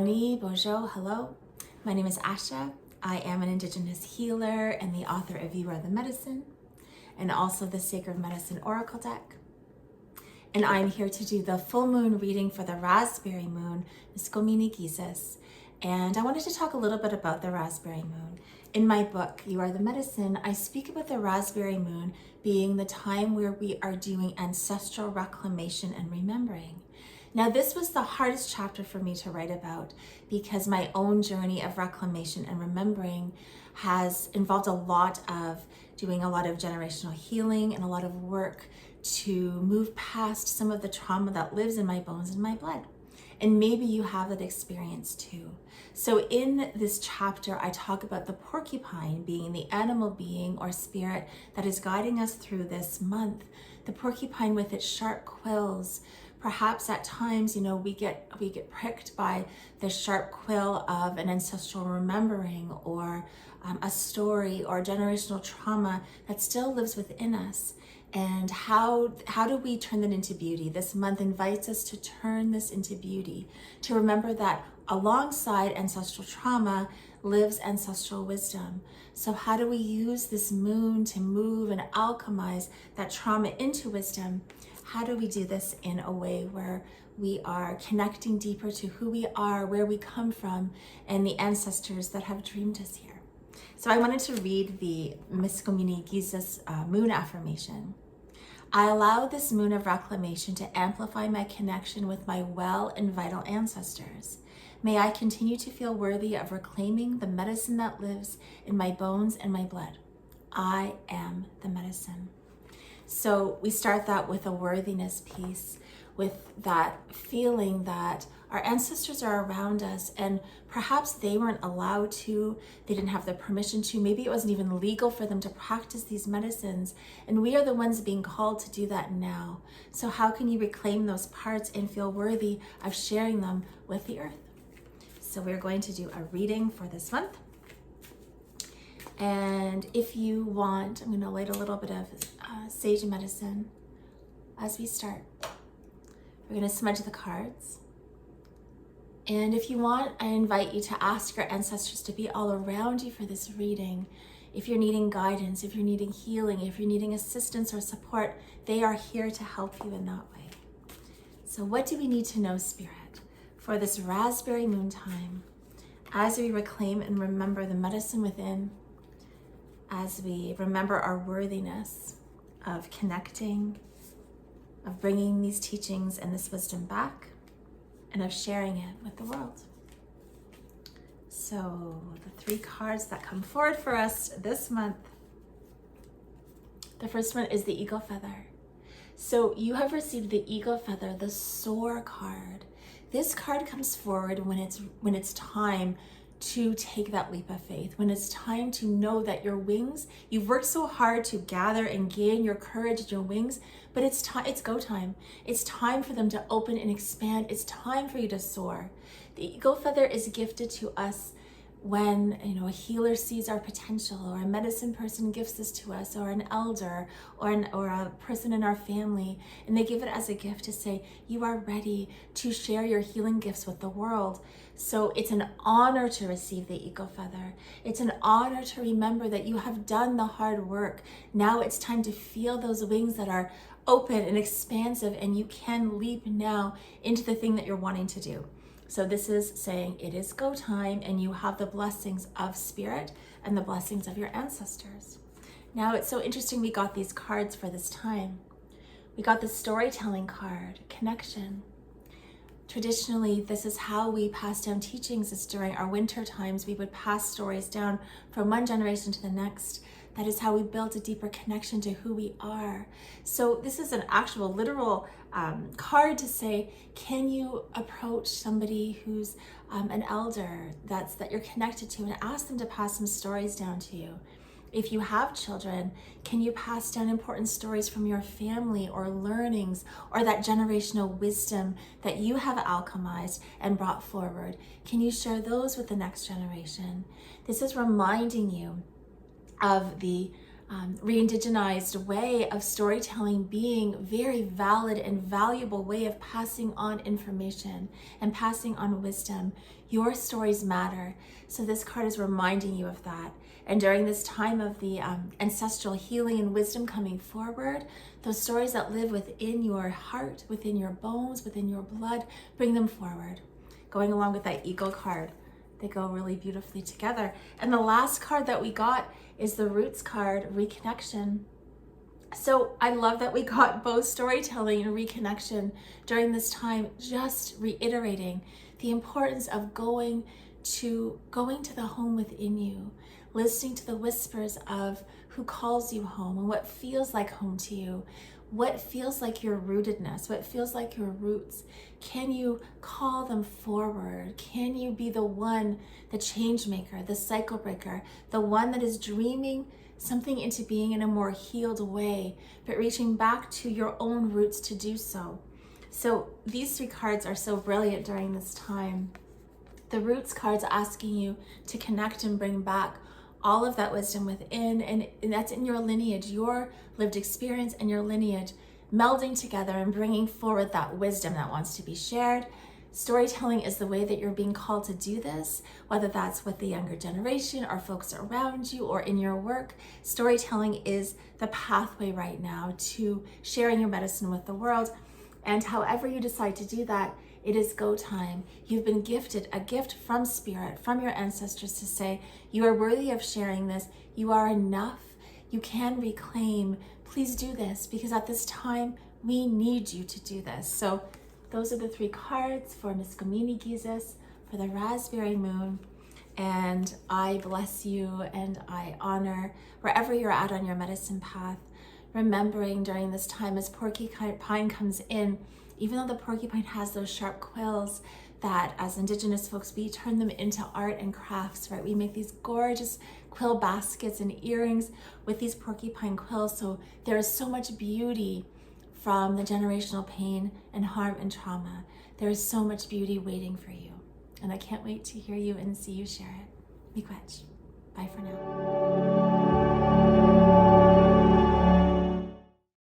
Ani, Bojo, hello. My name is Asha. I am an Indigenous healer and the author of You Are the Medicine, and also the Sacred Medicine Oracle deck. And I'm here to do the full moon reading for the raspberry moon, Mskomini Giizis. And I wanted to talk a little bit about the raspberry moon. In my book, You Are the Medicine, I speak about the raspberry moon being the time where we are doing ancestral reclamation and remembering. Now, this was the hardest chapter for me to write about because my own journey of reclamation and remembering has involved a lot of doing a lot of generational healing and a lot of work to move past some of the trauma that lives in my bones and my blood. And maybe you have that experience too. So in this chapter, I talk about the porcupine being the animal being or spirit that is guiding us through this month. The porcupine with its sharp quills. Perhaps at times, we get pricked by the sharp quill of an ancestral remembering or a story or generational trauma that still lives within us. And how do we turn that into beauty? This month invites us to turn this into beauty, to remember that alongside ancestral trauma lives ancestral wisdom. So how do we use this moon to move and alchemize that trauma into wisdom? How do we do this in a way where we are connecting deeper to who we are, where we come from, and the ancestors that have dreamed us here? So I wanted to read the Mskomini Giizis moon affirmation. I allow this moon of reclamation to amplify my connection with my well and vital ancestors. May I continue to feel worthy of reclaiming the medicine that lives in my bones and my blood. I am the medicine. So we start that with a worthiness piece, with that feeling that our ancestors are around us and perhaps they weren't allowed to, they didn't have the permission to, maybe it wasn't even legal for them to practice these medicines, and we are the ones being called to do that now. So how can you reclaim those parts and feel worthy of sharing them with the earth? So we're going to do a reading for this month. And if you want, I'm going to light a little bit of sage medicine as we start. We're going to smudge the cards. And if you want, I invite you to ask your ancestors to be all around you for this reading. If you're needing guidance, if you're needing healing, if you're needing assistance or support, they are here to help you in that way. So what do we need to know, Spirit, for this raspberry moon time, as we reclaim and remember the medicine within, as we remember our worthiness of connecting, of bringing these teachings and this wisdom back, and of sharing it with the world. So the three cards that come forward for us this month. The first one is the eagle feather. So you have received the eagle feather, the SOAR card. This card comes forward when it's time to take that leap of faith, when it's time to know that your wings, you've worked so hard to gather and gain your courage and your wings, but it's go time. It's time for them to open and expand. It's time for you to soar. The eagle feather is gifted to us when a healer sees our potential, or a medicine person gives this to us, or an elder, or a person in our family, and they give it as a gift to say, you are ready to share your healing gifts with the world. So it's an honor to receive the eagle feather. It's an honor to remember that you have done the hard work. Now it's time to feel those wings that are open and expansive, and you can leap now into the thing that you're wanting to do. So this is saying it is go time, and you have the blessings of spirit and the blessings of your ancestors. Now it's so interesting we got these cards for this time. We got the storytelling card, connection. Traditionally, this is how we pass down teachings, is during our winter times. We would pass stories down from one generation to the next. That is how we build a deeper connection to who we are. So this is an actual literal card to say, can you approach somebody who's an elder that you're connected to and ask them to pass some stories down to you? If you have children, can you pass down important stories from your family or learnings or that generational wisdom that you have alchemized and brought forward? Can you share those with the next generation? This is reminding you of the re-indigenized way of storytelling being very valid and valuable way of passing on information and passing on wisdom. Your stories matter. So this card is reminding you of that. And during this time of the ancestral healing and wisdom coming forward, those stories that live within your heart, within your bones, within your blood, bring them forward. Going along with that eagle card, they go really beautifully together. And the last card that we got is the Roots card, Reconnection. So I love that we got both storytelling and reconnection during this time, just reiterating the importance of going to the home within you, listening to the whispers of who calls you home and what feels like home to you, what feels like your rootedness, what feels like your roots. Can you call them forward? Can you be the one, the change maker, the cycle breaker, the one that is dreaming something into being in a more healed way, but reaching back to your own roots to do so? So these three cards are so brilliant during this time. The Roots card's asking you to connect and bring back all of that wisdom within, and that's in your lineage, your lived experience and your lineage melding together and bringing forward that wisdom that wants to be shared. Storytelling is the way that you're being called to do this, whether that's with the younger generation or folks around you or in your work. Storytelling is the pathway right now to sharing your medicine with the world. And however you decide to do that, it is go time. You've been gifted a gift from spirit, from your ancestors, to say, you are worthy of sharing this. You are enough. You can reclaim. Please do this, because at this time, we need you to do this. So those are the three cards for Mskomini Giizis for the Raspberry Moon. And I bless you and I honor wherever you're at on your medicine path, remembering during this time as porcupine comes in, even though the porcupine has those sharp quills, that as Indigenous folks, we turn them into art and crafts, right? We make these gorgeous quill baskets and earrings with these porcupine quills. So there is so much beauty from the generational pain and harm and trauma. There is so much beauty waiting for you. And I can't wait to hear you and see you share it. Miigwech. Bye for now.